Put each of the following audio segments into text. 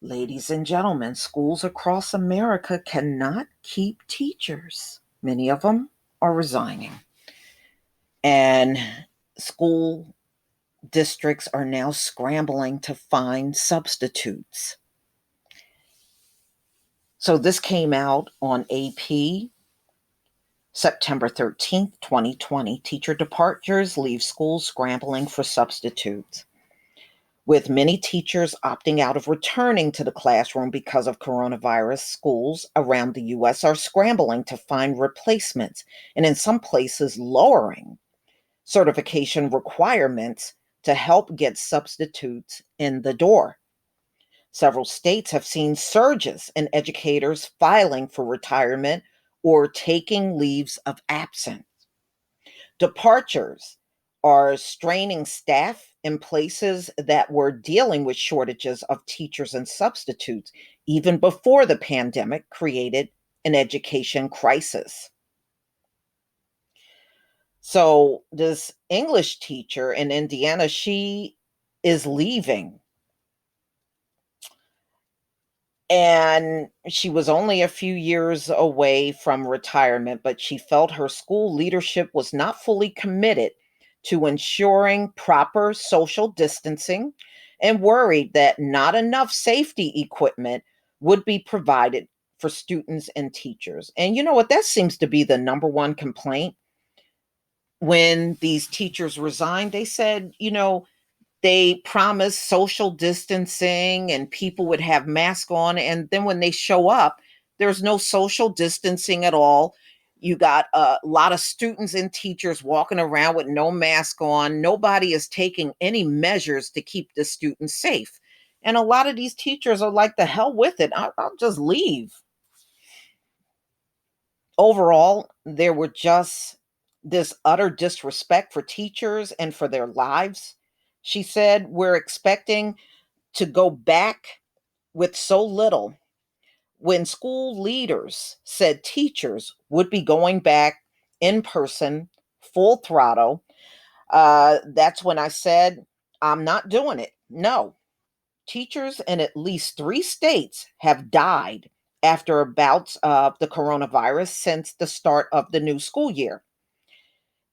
Ladies and gentlemen, schools across America cannot keep teachers. Many of them are resigning. And school districts are now scrambling to find substitutes. So this came out on AP September 13th, 2020. Teacher departures leave schools scrambling for substitutes. With many teachers opting out of returning to the classroom because of coronavirus, schools around the U.S. are scrambling to find replacements and, in some places, lowering certification requirements to help get substitutes in the door. Several states have seen surges in educators filing for retirement or taking leaves of absence. Departures are straining staff in places that were dealing with shortages of teachers and substitutes even before the pandemic created an education crisis. So, this English teacher in Indiana, she is leaving. And she was only a few years away from retirement, but she felt her school leadership was not fully committed to ensuring proper social distancing and worried that not enough safety equipment would be provided for students and teachers. And you know what? That seems to be the number one complaint. When these teachers resigned, they said, they promised social distancing and people would have masks on. And then when they show up, there's no social distancing at all. You got a lot of students and teachers walking around with no mask on. Nobody is taking any measures to keep the students safe. And a lot of these teachers are like, the hell with it. I'll just leave. Overall, there were just this utter disrespect for teachers and for their lives. She said, we're expecting to go back with so little. When school leaders said teachers would be going back in person, full throttle, that's when I said, I'm not doing it. No. Teachers in at least 3 states have died after bouts of the coronavirus since the start of the new school year.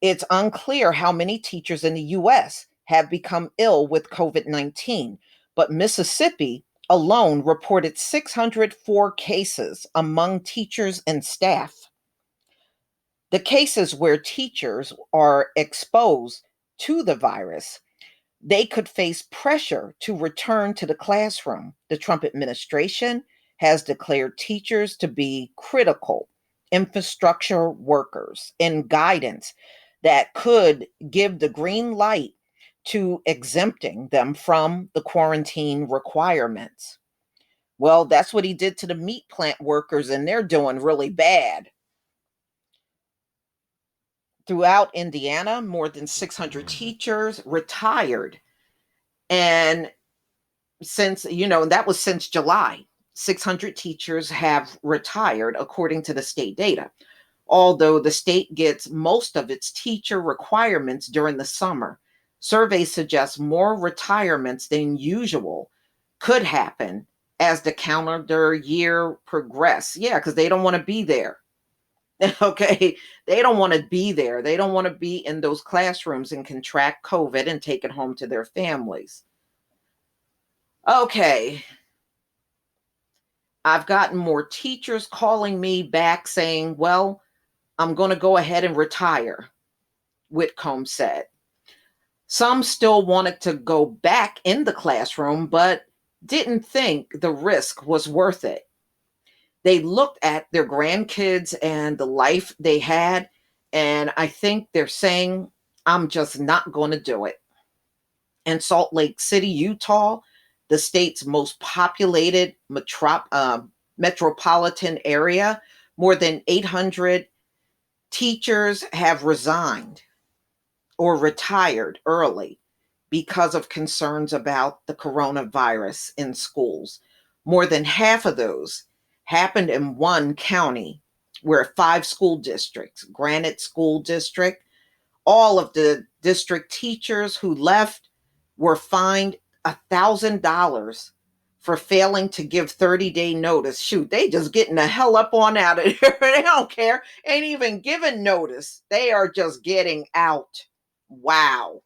It's unclear how many teachers in the US have become ill with COVID 19, but Mississippi alone reported 604 cases among teachers and staff. The cases where teachers are exposed to the virus, they could face pressure to return to the classroom. The Trump administration has declared teachers to be critical infrastructure workers and guidance that could give the green light to exempting them from the quarantine requirements. Well, that's what he did to the meat plant workers, and they're doing really bad. Throughout Indiana, more than 600 teachers retired. And that was since July. 600 teachers have retired, according to the state data. Although the state gets most of its teacher requirements during the summer, surveys suggest more retirements than usual could happen as the calendar year progresses. Yeah, because they don't want to be there. Okay, they don't want to be there. They don't want to be in those classrooms and contract COVID and take it home to their families. Okay, I've gotten more teachers calling me back saying, well, I'm going to go ahead and retire, Whitcomb said. Some still wanted to go back in the classroom, but didn't think the risk was worth it. They looked at their grandkids and the life they had, and I think they're saying, I'm just not going to do it. In Salt Lake City, Utah, the state's most populated metropolitan area, more than 800 teachers have resigned or retired early because of concerns about the coronavirus in schools. More than half of those happened in one county where 5 school districts, Granite School District, all of the district teachers who left were fined $1,000 for failing to give 30-day notice. Shoot, they just getting the hell up on out of there. They don't care. Ain't even giving notice. They are just getting out. Wow.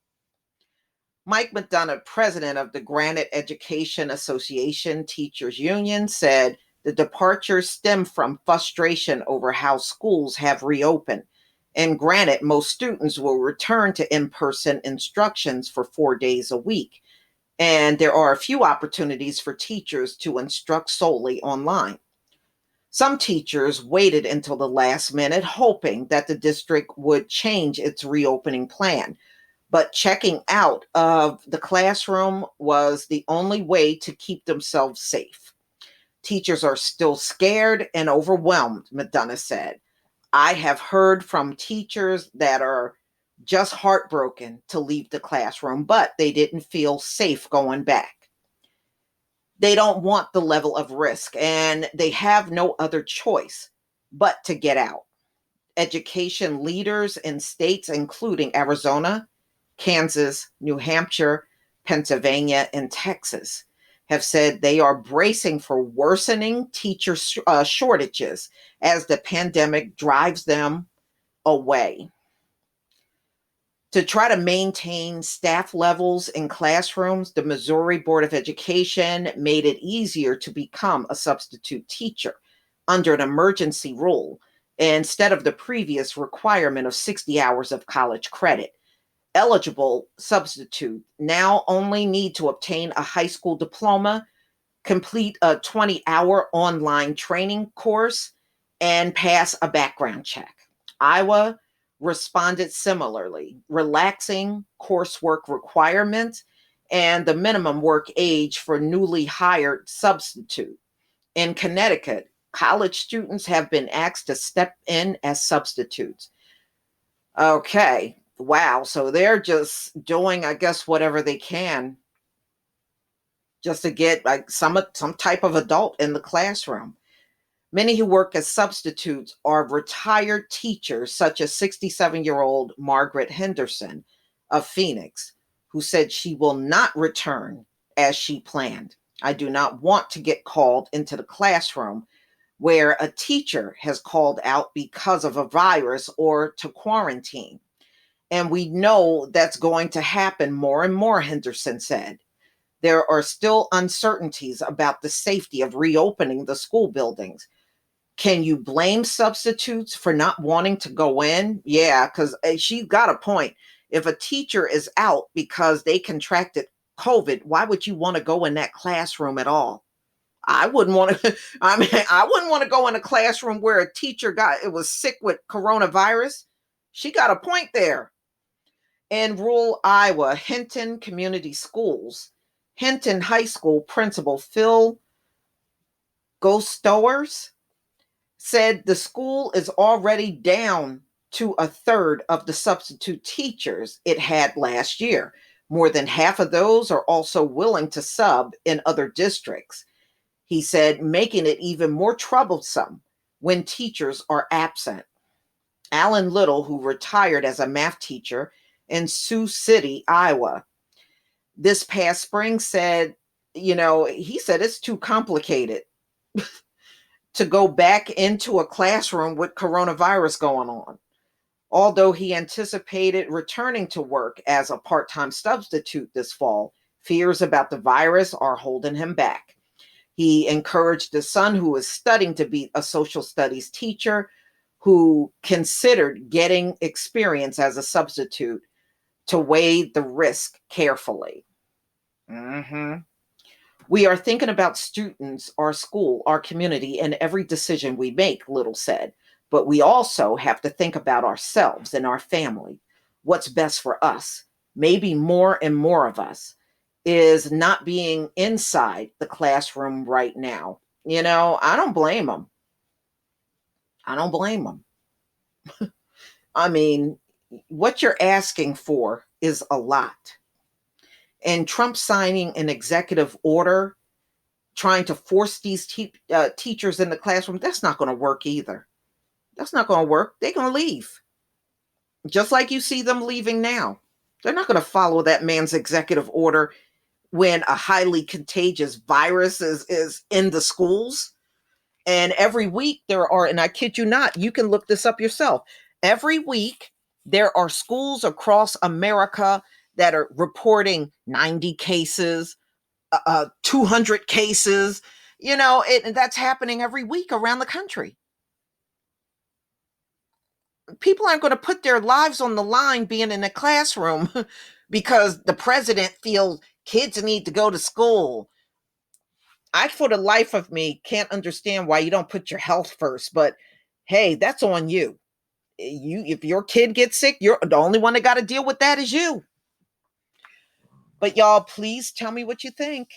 Mike McDonough, president of the Granite Education Association Teachers Union, said the departures stem from frustration over how schools have reopened. And granted, most students will return to in-person instructions for 4 days a week. And there are a few opportunities for teachers to instruct solely online. Some teachers waited until the last minute, hoping that the district would change its reopening plan. But checking out of the classroom was the only way to keep themselves safe. Teachers are still scared and overwhelmed, McDonough said. I have heard from teachers that are just heartbroken to leave the classroom, but they didn't feel safe going back. They don't want the level of risk, and they have no other choice but to get out. Education leaders in states including Arizona, Kansas, New Hampshire, Pennsylvania, and Texas have said they are bracing for worsening teacher shortages as the pandemic drives them away. To try to maintain staff levels in classrooms, the Missouri Board of Education made it easier to become a substitute teacher under an emergency rule instead of the previous requirement of 60 hours of college credit. Eligible substitute now only need to obtain a high school diploma, complete a 20-hour online training course, and pass a background check. Iowa responded similarly, relaxing coursework requirements and the minimum work age for newly hired substitute. In Connecticut, college students have been asked to step in as substitutes. Okay, wow. So they're just doing, I guess, whatever they can just to get like some type of adult in the classroom. Many who work as substitutes are retired teachers, such as 67-year-old Margaret Henderson of Phoenix, who said she will not return as she planned. I do not want to get called into the classroom where a teacher has called out because of a virus or to quarantine. And we know that's going to happen more and more, Henderson said. There are still uncertainties about the safety of reopening the school buildings. Can you blame substitutes for not wanting to go in? Yeah, because she's got a point. If a teacher is out because they contracted COVID, why would you want to go in that classroom at all? I wouldn't want to. I mean, I wouldn't want to go in a classroom where a teacher was sick with coronavirus. She got a point there. In rural Iowa, Hinton Community Schools, Hinton High School principal Phil Gostowers said the school is already down to a third of the substitute teachers it had last year. More than half of those are also willing to sub in other districts. He said, making it even more troublesome when teachers are absent. Alan Little, who retired as a math teacher in Sioux City, Iowa, this past spring said, he said it's too complicated to go back into a classroom with coronavirus going on. Although he anticipated returning to work as a part-time substitute this fall, fears about the virus are holding him back. He encouraged his son, who is studying to be a social studies teacher, who considered getting experience as a substitute, to weigh the risk carefully. We are thinking about students, our school, our community, and every decision we make, Little said. But we also have to think about ourselves and our family. What's best for us? Maybe more and more of us is not being inside the classroom right now. I don't blame them. I don't blame them. I mean, what you're asking for is a lot. And Trump signing an executive order trying to force these teachers in the classroom, that's not going to work either. That's not going to work. They're going to leave. Just like you see them leaving now. They're not going to follow that man's executive order when a highly contagious virus is in the schools. And every week there are, and I kid you not, you can look this up yourself. Every week there are schools across America that are reporting 90 cases, 200 cases. That's happening every week around the country. People aren't going to put their lives on the line being in a classroom because the president feels kids need to go to school. I, for the life of me, can't understand why you don't put your health first, but hey, that's on you. If your kid gets sick, you're the only one that got to deal with that is you. But y'all, please tell me what you think.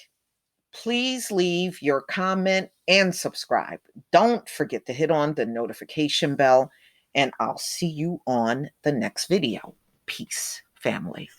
Please leave your comment and subscribe. Don't forget to hit on the notification bell, and I'll see you on the next video. Peace, family.